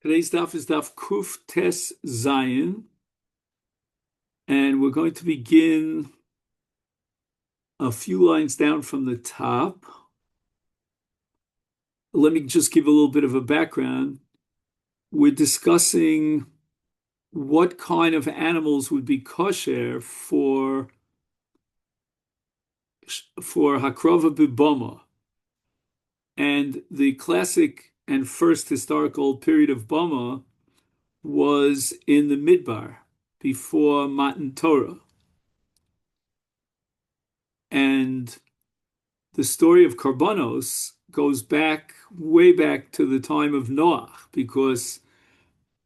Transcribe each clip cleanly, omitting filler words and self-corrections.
Today's daf is daf Kuf Tes Zayin, and we're going to begin a few lines down from the top. Let me just give a little bit of a background. We're discussing what kind of animals would be kosher for hakrova b'bama, and the classic and first historical period of bama was in the Midbar before Matan Torah. And the story of Karbanos goes back, way back to the time of Noach, because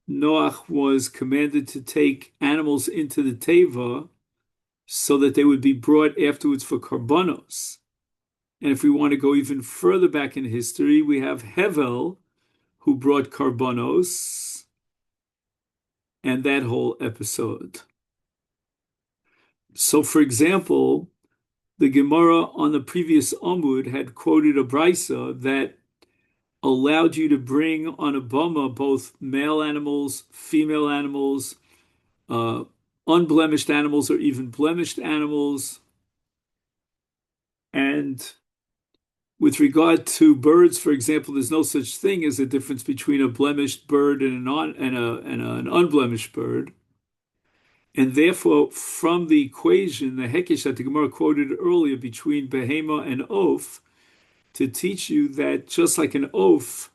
Noach was commanded to take animals into the Teva so that they would be brought afterwards for Karbanos. And if we want to go even further back in history, we have Hevel, who brought Karbanos, and that whole episode. So, for example, the Gemara on the previous Amud had quoted a brisa that allowed you to bring on a bama both male animals, female animals, unblemished animals, or even blemished animals. And with regard to birds, for example, there's no such thing as a difference between a blemished bird and an unblemished bird. And therefore, from the equation, the hekesh that the Gemara quoted earlier between behema and oaf, to teach you that just like an oaf,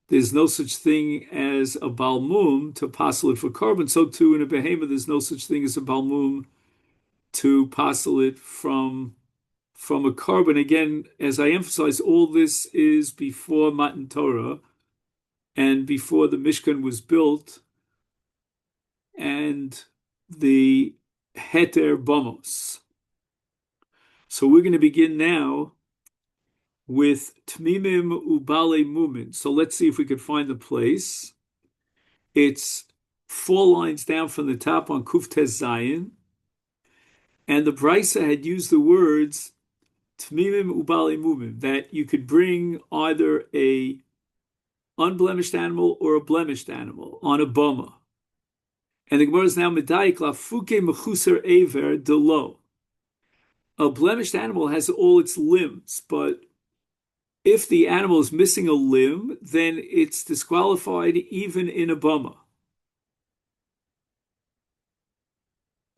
there's no such thing as a balmum to passel it for carbon, so too in a behema, there's no such thing as a balmum to passel it from a carbon. Again, as I emphasize, all this is before Matan Torah and before the Mishkan was built and the Heter Bamos. So we're going to begin now with Tmimim Ubale Mumin. So let's see if we could find the place. It's 4 lines down from the top on Kuf Tes Zayin. And the Brisa had used the words Tmimim Ubale Mumin, that you could bring either a unblemished animal or a blemished animal on a boma. And the Gemara is now medayik lafuke mechuser ever delo. A blemished animal has all its limbs, but if the animal is missing a limb, then it's disqualified even in a bama.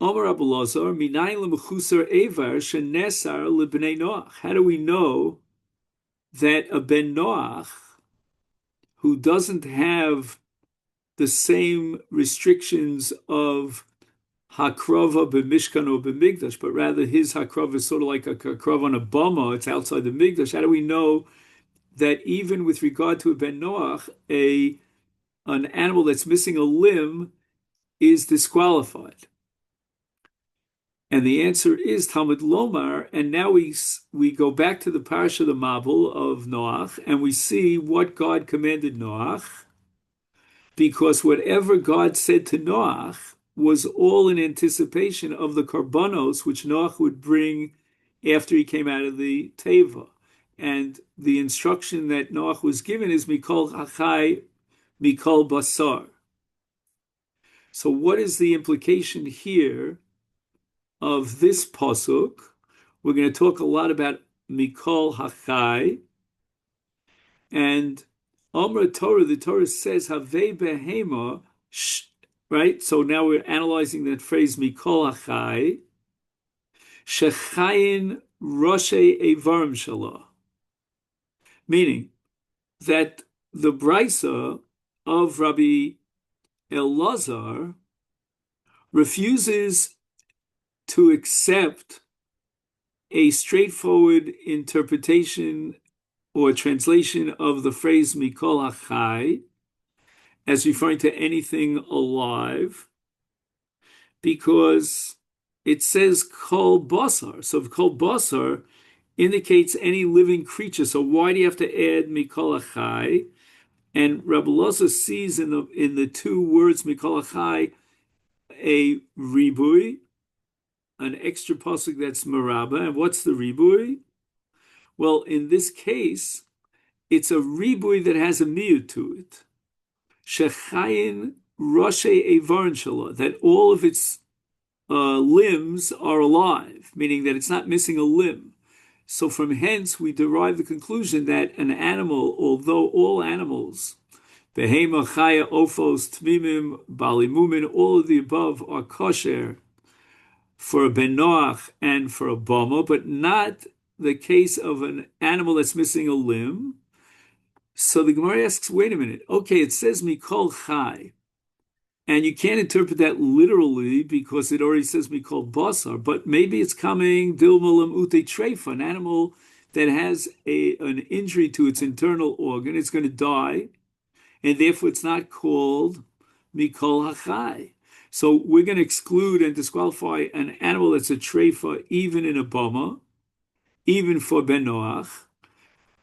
Omar Abu Lazar, minayin lemechuser ever shenesar lebnei Noach. How do we know that a ben Noach who doesn't have the same restrictions of hakrava b'mishkan or b'migdash, but rather his hakrava is sort of like a hakrava on a bama, it's outside the migdash? How do we know that even with regard to a ben Noach, an animal that's missing a limb is disqualified? And the answer is Talmud Lomar. And now we go back to the parasha, the Mabul of Noach, and we see what God commanded Noach, because whatever God said to Noach was all in anticipation of the karbanos which Noach would bring after he came out of the Teva. And the instruction that Noach was given is Mikol Hachai, Mikol Basar. So what is the implication here of this pasuk? We're going to talk a lot about Mikol Hachai. And Amr Torah, the Torah says, Havei behema, right? So now we're analyzing that phrase, Mikol Hachai, Shechayin Roshe Evarim Shalah. Meaning that the brisa of Rabbi Elazar refuses to accept a straightforward interpretation or translation of the phrase Mikol Hachai as referring to anything alive, because it says Kol Basar. So if Kol Basar indicates any living creature, so why do you have to add Mikol Hachai? And Rabbi Loza sees in the 2 words Mikol Hachai a ribui, an extra pasuk that's maraba. And what's the ribui? Well, in this case, it's a ribui that has a miyut to it. shechayin roshe evarin shala, that all of its limbs are alive, meaning that it's not missing a limb. So from hence we derive the conclusion that an animal, although all animals, behema, chaya, ophos, tmimim, balimumin, all of the above are kosher for a ben noach and for a bama, but not the case of an animal that's missing a limb. So the Gemara asks, wait a minute, okay, it says mikol chai, and you can't interpret that literally because it already says mikol basar, but maybe it's coming dilmalam ute treifa, an animal that has an injury to its internal organ, it's going to die, and therefore it's not called mikol hachai. So we're going to exclude and disqualify an animal that's a treifa even in a bama, even for ben noach,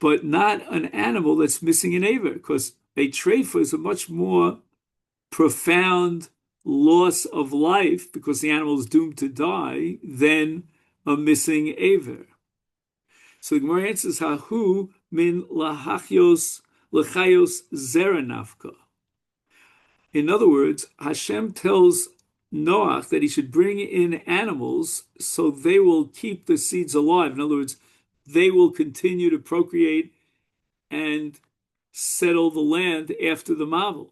but not an animal that's missing an aver, because a treifa is a much more profound loss of life because the animal is doomed to die than a missing aver. So the Gemara answers, Hahu min lachayos zeranafka. In other words, Hashem tells Noach that he should bring in animals so they will keep the seeds alive. In other words, they will continue to procreate and settle the land after the Mabul.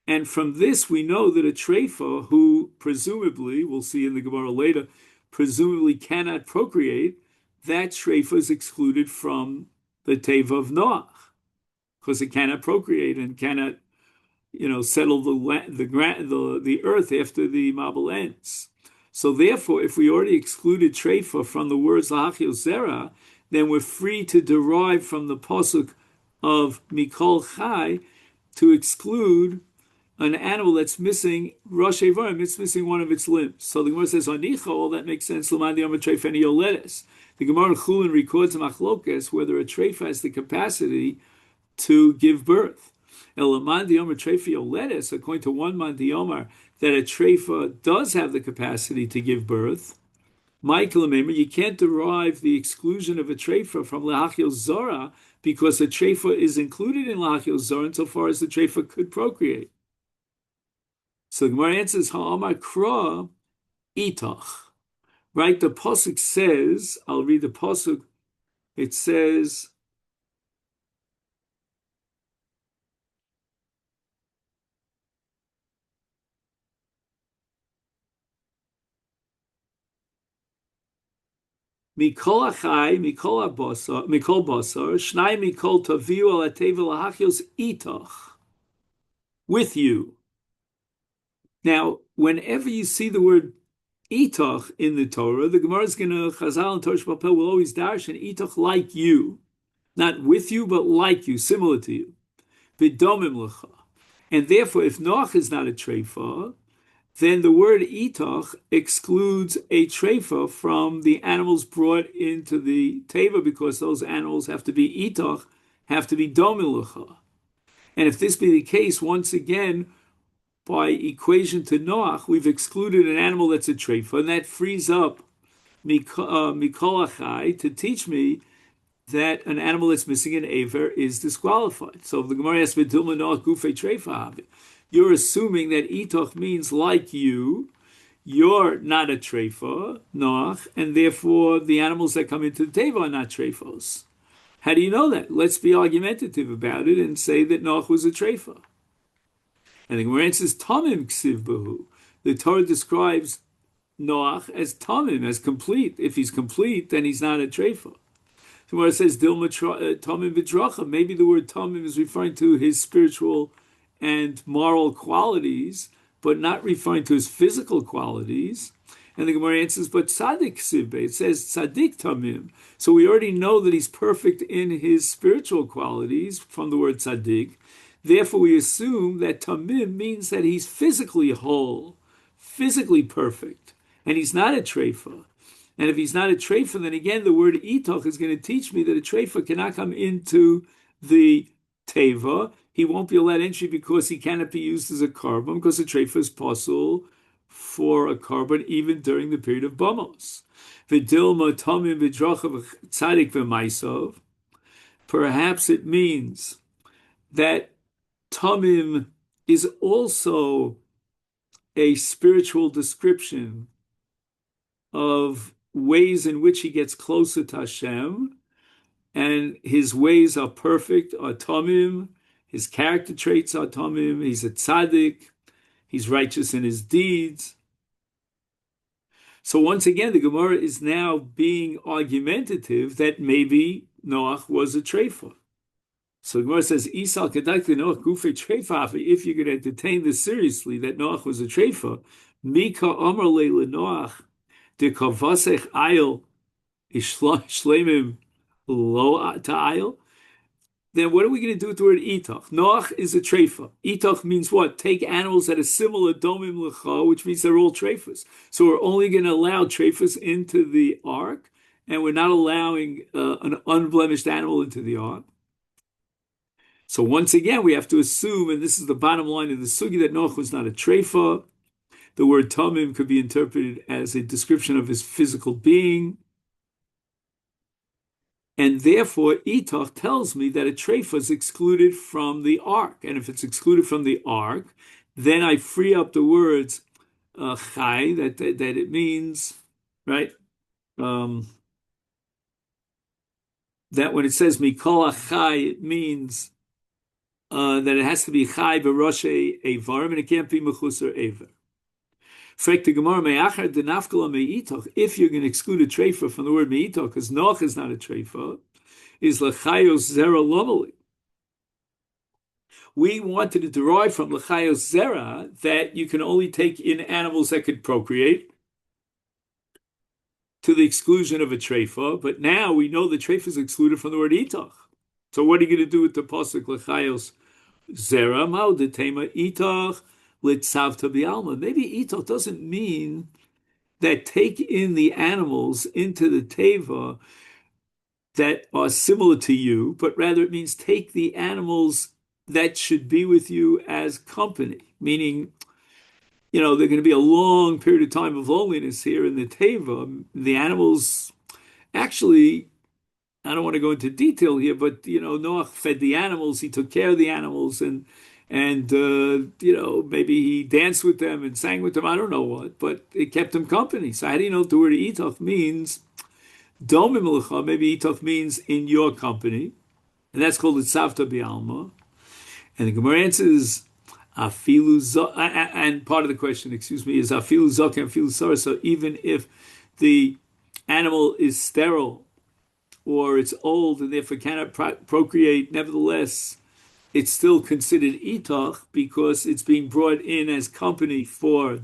And from this, we know that a treifa, who presumably, we'll see in the Gemara later, presumably cannot procreate, that treifa is excluded from the teva of Noach, because it cannot procreate and cannot, settle the earth after the Mabul ends. So therefore, if we already excluded treifa from the words lahachil zera, then we're free to derive from the pasuk of mikol chai to exclude an animal that's missing rosh evarim, it's missing one of its limbs. So the Gemara says, Anicha, all that makes sense. L'man diyom treifa ani yoledes. The Gemara in Chulin records machlokes whether a treifa has the capacity to give birth. And l'man diyom treifa yoledes, according to one man diyomar, that a treifa does have the capacity to give birth. Michael, remember, you can't derive the exclusion of a treifa from lahachil zora because a treifa is included in lahachil zora insofar as the treifa could procreate. So the Gemara answers, Ha'amar kra itach. Right, the pasuk says, I'll read the pasuk, it says, Mikol achai, mikol basar, shnai mikol taviu al ateva lahachios itach, with you. Now, whenever you see the word itach in the Torah, the Gemara is going to, Chazal and Torah Sheba'al will always dash an itach like you, not with you, but like you, similar to you. B'domim lecha. And therefore, if Noach is not a treifa, then the word itach excludes a treifa from the animals brought into the teva because those animals have to be itach, have to be domim lecha. And if this be the case, once again, by equation to Noach, we've excluded an animal that's a treifa, and that frees up mikol achai to teach me that an animal that's missing an aver is disqualified. So if the Gemara asks, "V'dilma Noach gufei treifa," you're assuming that itoch means like you're not a treifa, Noach, and therefore the animals that come into the teva are not treifos. How do you know that? Let's be argumentative about it and say that Noach was a treifa. And the Gemara says, Tamim ksiv bahu. The Torah describes Noach as Tamim, as complete. If he's complete, then he's not a treifa. The Gemara says, Dilma Tamim v'dracha. Maybe the word Tamim is referring to his spiritual and moral qualities, but not referring to his physical qualities. And the Gemara answers, but tzaddik ksiv, it says tzaddik Tamim. So we already know that he's perfect in his spiritual qualities from the word tzaddik. Therefore, we assume that tamim means that he's physically whole, physically perfect, and he's not a treifa. And if he's not a treifa, then again, the word itoch is going to teach me that a treifa cannot come into the teva. He won't be allowed entry because he cannot be used as a carbon, because a treifa is possible for a carbon even during the period of bamos. V'dilma tamim v'dracha v'tzadik v'maisov. Perhaps it means that Tamim is also a spiritual description of ways in which he gets closer to Hashem, and his ways are perfect, are Tamim. His character traits are Tamim. He's a tzaddik. He's righteous in his deeds. So once again, the Gemara is now being argumentative that maybe Noach was a treifa. So the Gemara says, Isal kedakti Noach gufe treifa. If you're going to entertain this seriously, that Noach was a treifa, Mika Amar le Noach de kavasech ayil ishlemim lo ta'ayil. Then what are we going to do with the word itach? Noach is a treifa. Itach means what? Take animals that are similar domim lecha, which means they're all treifas. So we're only going to allow treifas into the ark, and we're not allowing an unblemished animal into the ark. So once again, we have to assume, and this is the bottom line of the sugi, that Noach was not a treifa. The word tamim could be interpreted as a description of his physical being. And therefore, Itach tells me that a treifa is excluded from the ark. And if it's excluded from the ark, then I free up the words chai, that it means, right? That when it says mikol achai, it means that it has to be chai b'roshei evarim, and it can't be mechusar ever. If you're going to exclude a treifa from the word me'itach, because Noach is not a treifa, is l'chayos zera lomali. We wanted to derive from l'chayos zera that you can only take in animals that could procreate to the exclusion of a treifa, but now we know the treifa is excluded from the word itach. So what are you going to do with the pasuk l'chayos zera? Ma'u detema itach. Maybe itach doesn't mean that take in the animals into the teva that are similar to you, but rather it means take the animals that should be with you as company, meaning, they're going to be a long period of time of loneliness here in the teva. The animals actually, I don't want to go into detail here, but Noach fed the animals, he took care of the animals, and maybe he danced with them and sang with them. I don't know what, but it kept him company. So how do you know the word itach means? Domim lecha, maybe itach means in your company, and that's called itzavta bi'alma. And the Gemara answers afilu and part of the question, is afilu zaken afilu sar. So even if the animal is sterile or it's old and therefore cannot procreate, nevertheless, it's still considered itach because it's being brought in as company for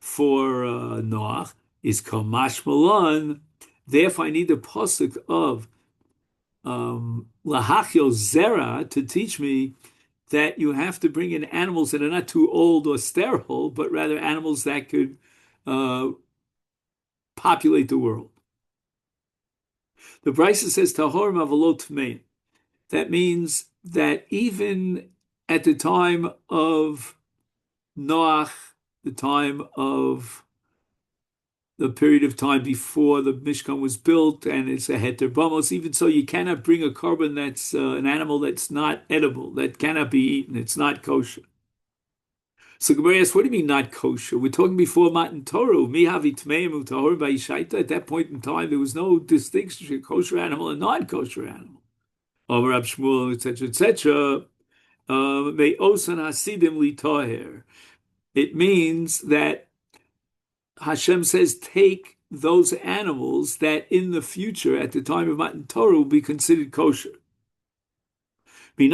Noach. Is kamash malan. Therefore, I need the pasuk of lahachil zera to teach me that you have to bring in animals that are not too old or sterile, but rather animals that could populate the world. The Brisa says tahor mavalot tmein. That means that even at the time of Noach, the time of the period of time before the Mishkan was built, and it's a heter bamos, even so, you cannot bring a korban that's an animal that's not edible, that cannot be eaten, it's not kosher. So Gemara asks, what do you mean not kosher? We're talking before Matan Torah, mihavi tmeim utahor ba'ishaita. At that point in time, there was no distinction between kosher animal and non-kosher animal. Over Rab Shmuel, etc., etc. May osan hasidim li toher. It means that Hashem says, take those animals that in the future, at the time of Matan Torah, will be considered kosher. But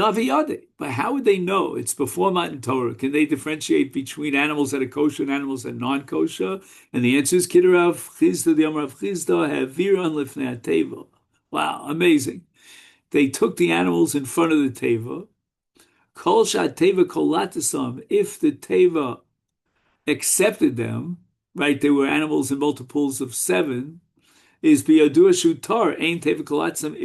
how would they know? It's before Matan Torah. Can they differentiate between animals that are kosher and animals that are non-kosher? And the answer is Kidarav Chizda, the Amar of Chizda, Haviran Lifnei Teva. Wow, amazing. They took the animals in front of the teva. Kol shat teva kolatasam. If the teva accepted them, right? They were animals in multiples of 7. Is biyadua shutar ain teva kolatasam.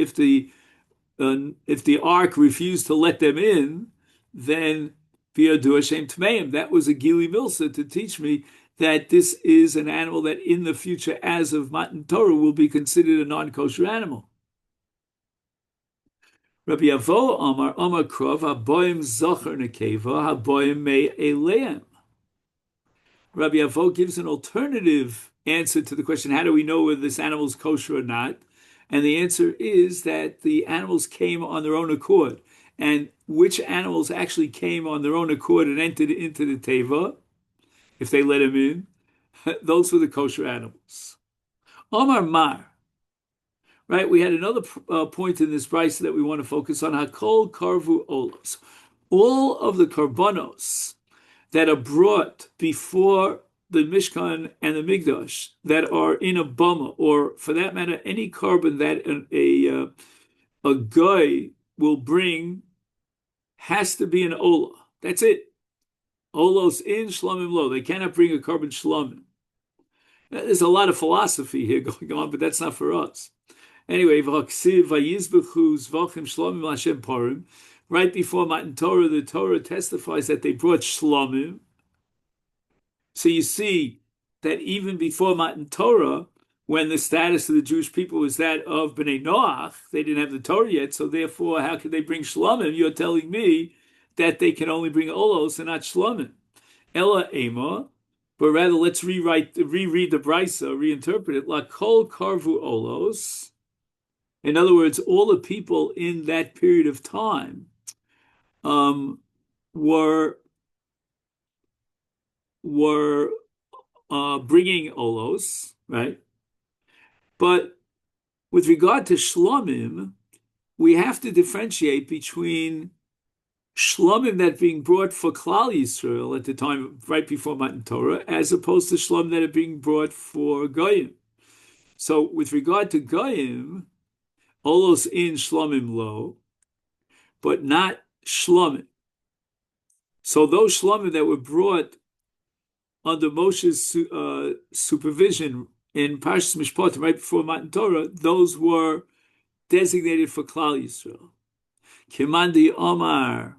If the ark refused to let them in, then biyadua shem tmeim. That was a gili milsa to teach me that this is an animal that in the future, as of Matan Torah, will be considered a non-kosher animal. Rabbi Avo Amar Krov Haboim Zocher Nekeva Haboim Me Eleim. Rabbi Avo gives an alternative answer to the question, how do we know whether this animal is kosher or not? And the answer is that the animals came on their own accord. And which animals actually came on their own accord and entered into the teva, if they let him in, those were the kosher animals. Omar Mar, right? We had another point in this brisa that we want to focus on. Hakol karvu olos. All of the karbonos that are brought before the Mishkan and the Mikdash that are in a bama, or for that matter, any carbon that a guy will bring has to be an olah. That's it. Olos in, shlamim lo. They cannot bring a carbon shlamim. There's a lot of philosophy here going on, but that's not for us. Anyway, Zevachim right before Matan Torah, the Torah testifies that they brought shlamim. So you see that even before Matan Torah, when the status of the Jewish people was that of Bnei Noach, they didn't have the Torah yet, so therefore, how could they bring shlamim? You're telling me that they can only bring olos and not shlamim. Ella ema, but rather let's reread the brisa, reinterpret it. La kol karvu olos. In other words, all the people in that period of time were bringing olos, right? But with regard to shlamim, we have to differentiate between shlamim that being brought for Klal Yisrael at the time right before Matan Torah, as opposed to shlamim that are being brought for Goyim. So with regard to Goyim, olos in shlamim lo, but not shlamim. So those shlamim that were brought under Moshe's supervision in Parshas Mishpatim right before Matan Torah, those were designated for Klal Yisrael. Kimandi Omar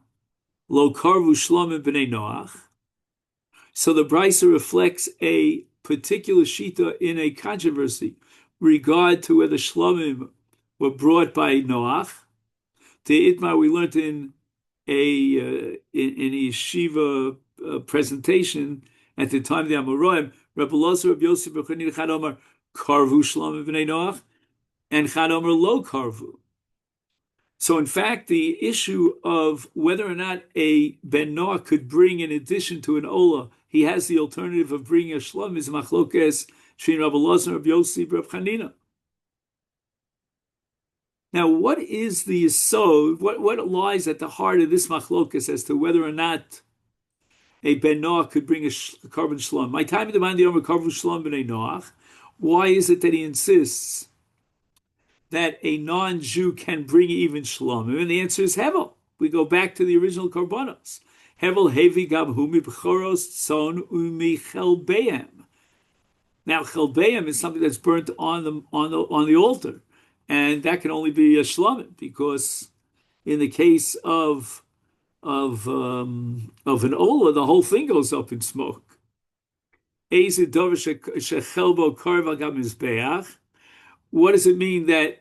Lo Karvu Shlamim B'nei Noach. So the brisa reflects a particular shita in a controversy regard to whether shlamim were brought by Noach. The Itmar we learned in a yeshiva presentation at the time of the Amoraim, Rabbi Lozer, Rabbi Yosef, Rabbi Chanina, Chad Omer, Karvu Shlamim B'nei Noach, and Chad Omer Lo Karvu. So in fact, the issue of whether or not a Ben Noach could bring, in addition to an Ola, he has the alternative of bringing a Shlam, is machlokes between Rabbi Lozer, Rabbi Yosef, Rabbi Chanina. Now, what is the yesod? What lies at the heart of this machlokes as to whether or not a Ben Noach could bring a carbon shlam? My time in the man the Omer karvu shlam b'nei Noach. Why is it that he insists that a non-Jew can bring even shlamim? And the answer is hevel. We go back to the original karbonos. Hevel hevi gam hu mi b'choros tzon umi chelbeim. Now, chelbeim is something that's burnt on the altar, and that can only be a shlamim, because in the case of an ola, the whole thing goes up in smoke. What does it mean that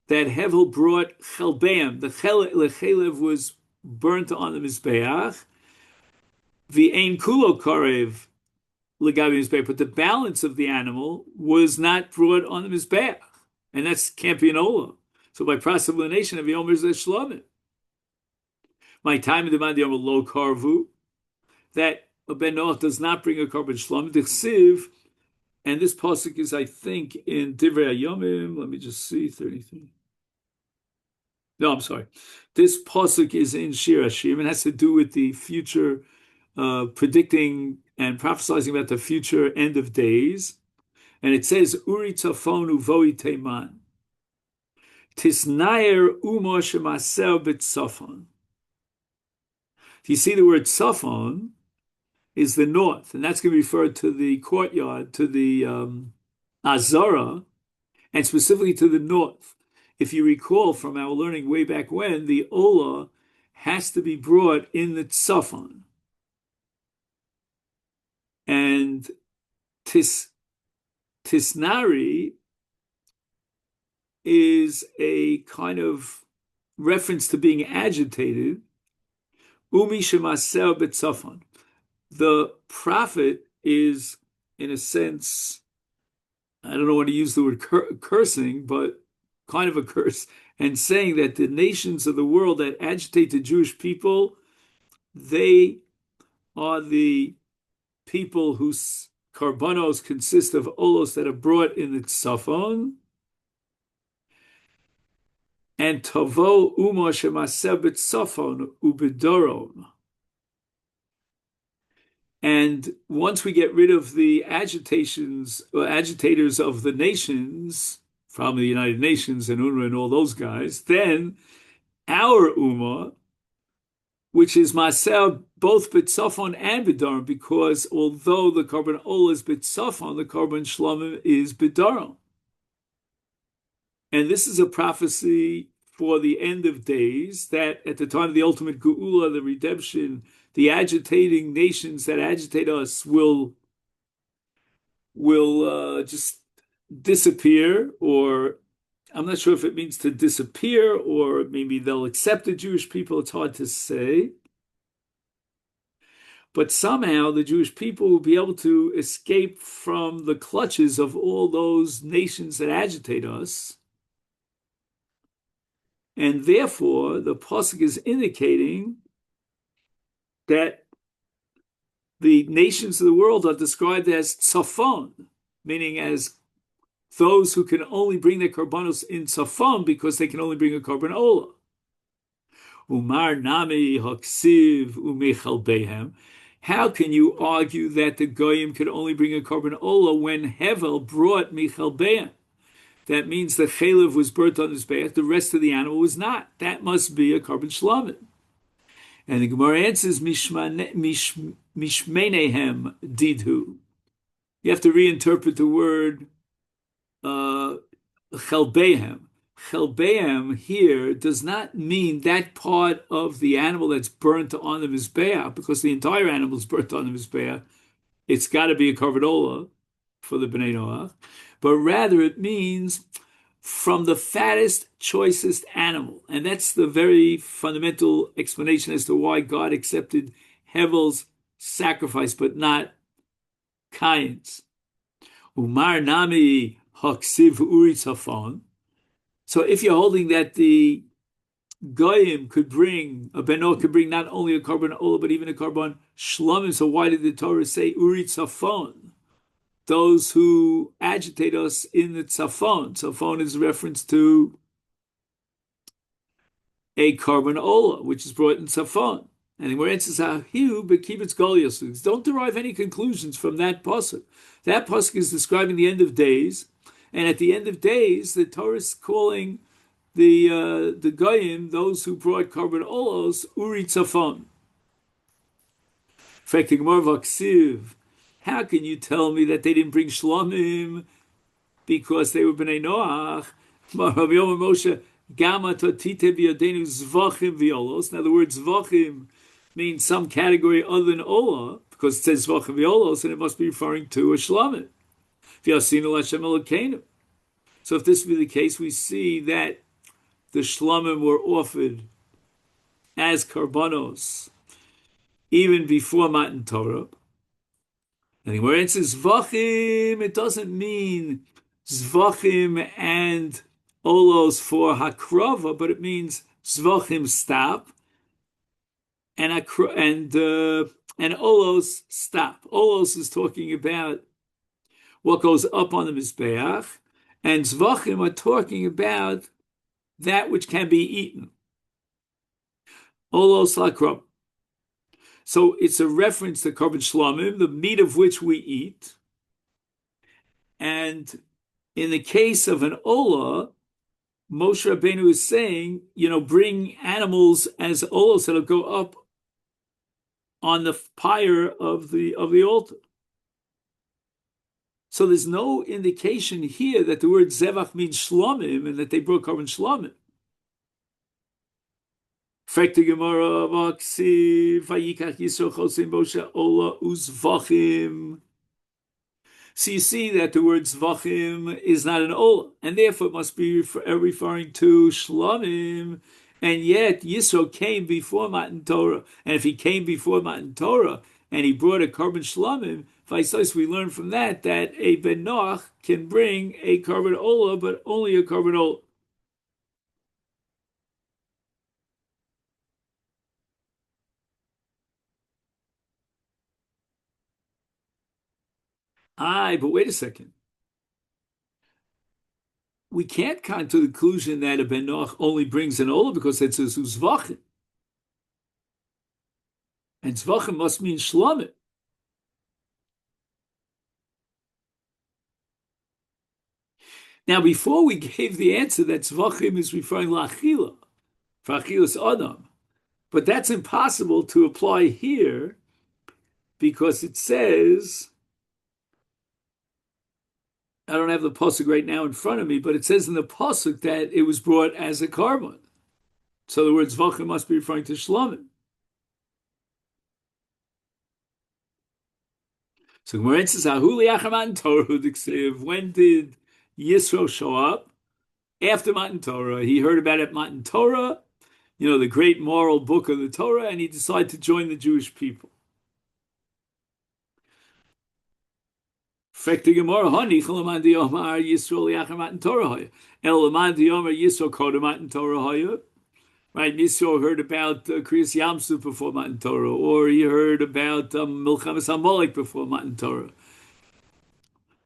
Hevel brought chelbeim? The chelev was burnt on the mizbeach. The ein kulo karev legabi mizbeach, but the balance of the animal was not brought on the mizbeach, and that can't be an ola. So by proselytization of Yomer is shlamim. My time in the man the lo karvu, that a Ben Noach does not bring a carbon shlamim. Dichsiv, and this pasuk is, I think, in Divrei Yomim. Let me just see, 33. No, I'm sorry. This pasuk is in Shir Hashir, and has to do with the future, predicting and prophesizing about the future end of days. And it says, Uri tzafon uvoi teiman. Tisnayer umo shemaser b'tzafon. You see the word tzafon is the north, and that's going to refer to the courtyard, to the Azara, and specifically to the north. If you recall from our learning way back when, the Ola has to be brought in the Tzafon. And Tisnari is a kind of reference to being agitated, umi shemaser betzafon. The prophet is, in a sense, I don't want to use the word cursing, but kind of a curse, and saying that the nations of the world that agitate the Jewish people, they are the people whose karbanos consist of olos that are brought in the tzafon, and tavo uma shemaseh b'tzafon ubedoron. And once we get rid of the agitators of the nations, from the United Nations and UNRWA and all those guys, then our Ummah, which is Masel, both B'tzafon and B'daron, because although the Korban Olah is B'tzafon, the Korban Shlomim is B'daron. And this is a prophecy for the end of days, that at the time of the ultimate Geula, the redemption, the agitating nations that agitate us will just disappear, or I'm not sure if it means to disappear, or maybe they'll accept the Jewish people. It's hard to say. But somehow the Jewish people will be able to escape from the clutches of all those nations that agitate us. And therefore, the Pasuk is indicating that the nations of the world are described as tzafon, meaning as those who can only bring their karbanos in tzafon because they can only bring a korban olah. Umar nami haksiv umechalbehem. How can you argue that the goyim could only bring a korban olah when Hevel brought michalbehem? That means the chalev was burnt on his back, the rest of the animal was not. That must be a korban shlamim. And the Gemara answers mishmenehem didhu. You have to reinterpret the word chelbehem. Chelbehem here does not mean that part of the animal that's burnt on the mizbeach, because the entire animal is burnt on the mizbeach. It's got to be a korban olah for the Bnei Noach, but rather it means from the fattest, choicest animal. And that's the very fundamental explanation as to why God accepted Hevel's sacrifice, but not Cain's. Umar nami haksiv uri tzafon. So if you're holding that the goyim could bring, a beno could bring not only a korban olah, but even a korban shlomim, so why did the Torah say uri tzafon? Those who agitate us in the tzafon. Tzafon is a reference to a korban olah, which is brought in tzafon. And where it says, "Ahiu bekibutz golios." Don't derive any conclusions from that pasuk. That pasuk is describing the end of days, and at the end of days, the Torah is calling the goyim, those who brought korban olos, uri tzafon. How can you tell me that they didn't bring shlomim because they were bnei Noach? Rabbi Yomi Moshe gama totite b'yadenu zvachim v'olos. Now the word zvachim means some category other than olah, because it says zvachim v'olos, and it must be referring to a shlomim. V'yasinu l'Hashem Elokeinu. So if this be the case, we see that the shlomim were offered as karbanos even before Matan Torah. And where it says zvachim, it doesn't mean zvachim and olos for hakrava, but it means zvachim stop and olos stop. Olos is talking about what goes up on the mizbeach, and zvachim are talking about that which can be eaten. Olos lakrava. So it's a reference to korban shlomim, the meat of which we eat. And in the case of an olah, Moshe Rabbeinu is saying, bring animals as olos that'll go up on the pyre of the altar. So there's no indication here that the word zevach means shlomim and that they brought korban shlomim. So you see that the word zvachim is not an olah, and therefore it must be referring to shlomim, And yet Yisro came before Matan Torah. And if he came before Matan Torah and he brought a korban shlamim, Vaisais, we learn from that that a ben Noach can bring a korban olah, but only a korban olah. Aye, but wait a second. We can't come to the conclusion that a ben Noach only brings an olah because it's a Zevachim. And Zevachim must mean shlamim. Now, before we gave the answer that Zevachim is referring to Achila, for Achilas Adam, but that's impossible to apply here because it says, I don't have the pasuk right now in front of me, but it says in the pasuk that it was brought as a korban. So the word Zevachim must be referring to shlamim. So Gemara says, "Ahuli achar Matan Torah." When did Yisro show up? After Matan Torah. He heard about it Matan Torah, the great moral book of the Torah, and he decided to join the Jewish people. Fekti Gemara, Hani Chalaman Diomar Yisro liachar Matan Torah hoya. Elaman Diomar Yisro kodem Matan Torah hoya. Right, Yisro heard about Kriyas Yamsuf before Matan Torah, or he heard about Milchamas Amalek before Matan Torah.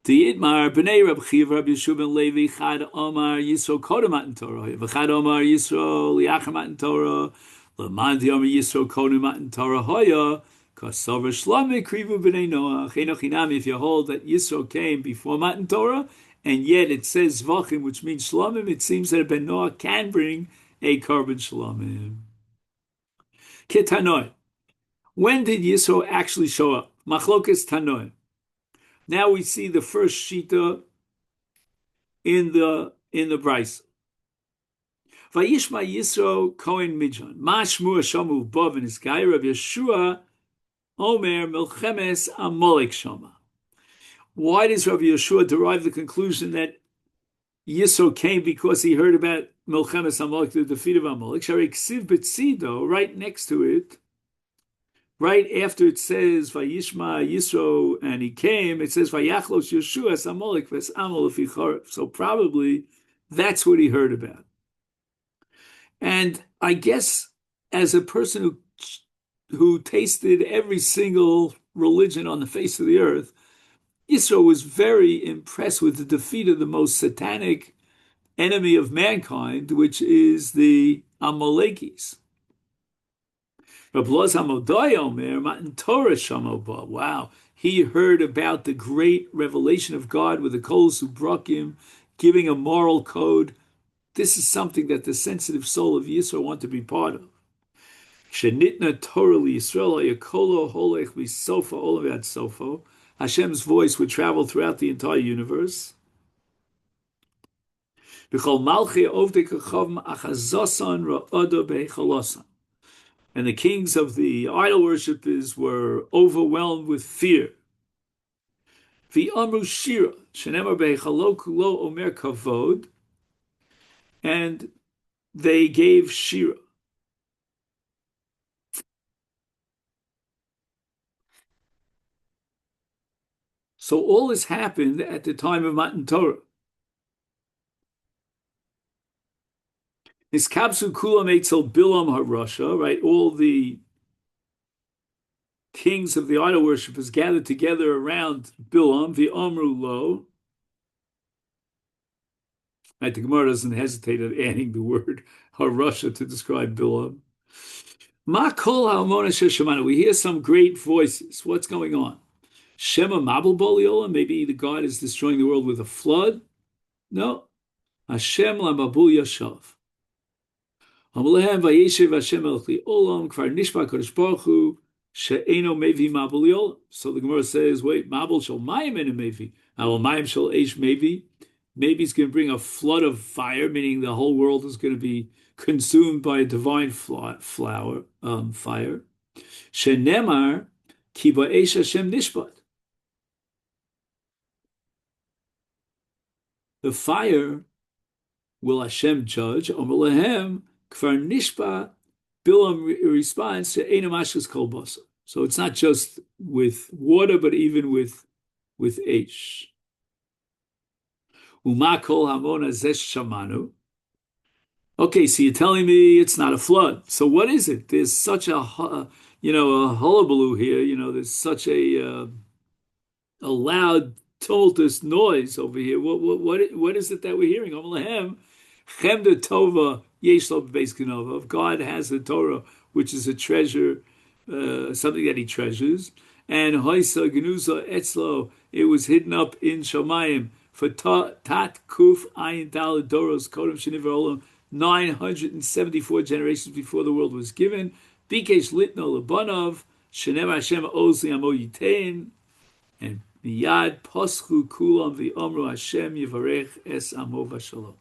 The Itmar Bnei Rab Chiv Rab Yeshua ben Levi Chad Omar Yisro Kodem Matan Torah V'Chad Omar Yisro Liachar Matan Torah L'man Di Omar Yisro Kodem Matan Torah Hoya Kasavar Shlamim Krivu Bnei Noach Enoch Hinami. If you hold that Yisro came before Matan Torah and yet it says Zvachim, which means Shlamim, it seems that a Ben Noach can bring a korban Shlamim. Ketanoi. When did Yisro actually show up? Machlokes Tanoi. Now we see the first shita in the Bryce. Vayishma Yisro Kohen Midjan. Mashmu Shamu Bov and his guy Rav Yeshua Omer Milchemes Amalek Shama. Why does Rav Yeshua derive the conclusion that Yisro came because he heard about Milchemes Amalek, the defeat of Amalek? Shari Ksiv Betzido, right next to it. Right after it says Vayishma Yisro and he came, it says Vayachlos Yeshua Amalek ves Amal Fichoref. So probably that's what he heard about. And I guess as a person who tasted every single religion on the face of the earth, Yisro was very impressed with the defeat of the most satanic enemy of mankind, which is the Amalekis. Wow, he heard about the great revelation of God with the Kol Subrakim, giving a moral code. This is something that the sensitive soul of Yisro want to be part of. Shenitna Torah Yisrael Yakolo Holech Misofa Olavat Sofo. Hashem's voice would travel throughout the entire universe. B'chol Malchei Ovdei Kachavim Achazosan Ra'odo B'Echolosan. And the kings of the idol worshippers were overwhelmed with fear. V'amru shira, shenemar be'chalo kulo omer kavod, and they gave shira. So all this happened at the time of Matan Torah. Niskabsu kulam eitzel bilam harasha, right? All the kings of the idol worshippers gathered together around Bilam, the Amru Lo. Right, the Gemara doesn't hesitate at adding the word Harasha to describe Bilam. Ma kol ha'amona sheshamana. We hear some great voices. What's going on? Shema mabul boliola. Maybe the God is destroying the world with a flood. No. Hashem lamabul yashav. Amalehem vayeshev Hashem elchli olam kvar nishba kodesh baruch hu. So the Gemara says, wait, Mabul shall mayim en mevi, Al mayim shall eish mevi. Maybe it's going to bring a flood of fire, meaning the whole world is going to be consumed by a divine fire. Shenemar ki ba'esh Hashem nishbat. The fire will Hashem judge. Omar lehem Kfar nishba, Bilam responds to Einamash's kolbasa. So it's not just with water, but even with H. Uma kol hamona zesh shamanu. Okay, so you're telling me it's not a flood. So what is it? There's such a a hullabaloo here. There's such a loud, tumultuous noise over here. What is it that we're hearing? Omlahem, Chemda Tova Yesh Lo Beis Kenova. God has the Torah, which is a treasure, something that He treasures. And Hoisa Genuza Etzlo, it was hidden up in Shamayim for Tat Kuf Ayin Dal Doros Kodem Shenivar Olam, 974 generations before the world was given. Bikesh Litno Labanov Shenem Hashem Ozli Amo Yitein. And miyad poschu kulam v'omru Hashem yivarech es amo v'shalom.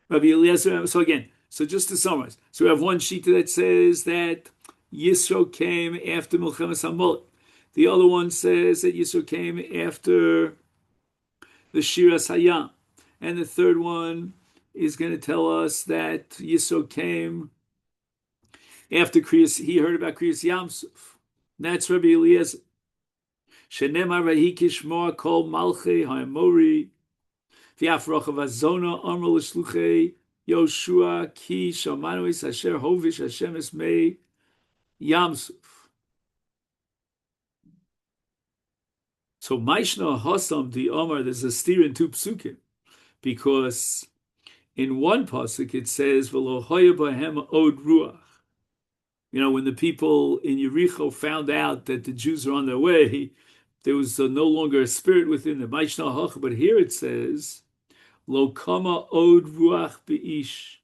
Rabbi Eliezer. So again, just to summarize, so we have one sheet that says that Yisro came after Milchemes Hamolek. The other one says that Yisro came after the Shiras Hayam, and the third one is going to tell us that Yisro came after Kriyas. He heard about Kriyas Yamsuf. That's Rabbi Eliezer. Shenemar v'hikishmoa kol malchei ha'emori v'afrocha v'azona amr l'shluchei Yoshua ki shamanu asher hovish Hashem esmei Yamsuf. So Maishna Hasam the Omar, there's a steer in two psukim, because in one pasuk it says v'lo hoya b'hem od ruach. When the people in Yericho found out that the Jews are on their way, there was no longer a spirit within them. But here it says, Lo kama od ruach beish.